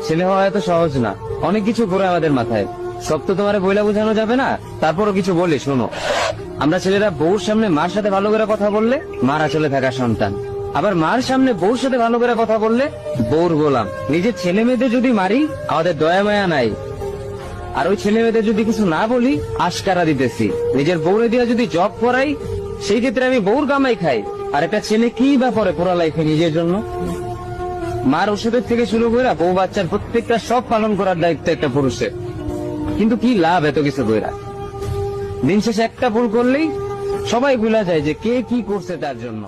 ছেলে হওয়া এত সহজ না, অনেক কিছু ঘুরে আমাদের মাথায়। সব তো তোমার বইলা বোঝানো যাবে না, তারপরও কিছু বলি শোনো। আমরা ছেলেরা বউর সামনে মার সাথে ভালো করে কথা বললে মার আসলে থাকা সন্তান, আবার মার সামনে বউর সাথে ভালো করে কথা বললে বউর গোলাম। নিজের ছেলে মেয়েদের যদি মারি আমাদের দয়া মায়া নাই, আর ওই ছেলে মেয়েদের যদি কিছু না বলি আশকারা দিতেছি। নিজের বউরে দিয়া যদি জব করাই সেই ক্ষেত্রে আমি বউর কামাই খাই, আর একটা ছেলে কি ব্যাপারে পুরা লাইফে নিজের জন্য। মার ওষুধের থেকে শুরু করে বউ বাচ্চার প্রত্যেকটা সব পালন করার দায়িত্ব একটা পুরুষের। কিন্তু কি লাভ এত কিছু কইরা? দিন শেষে একটা ভুল করলেই সবাই ভুলা যায় যে কে কি করছে তার জন্য।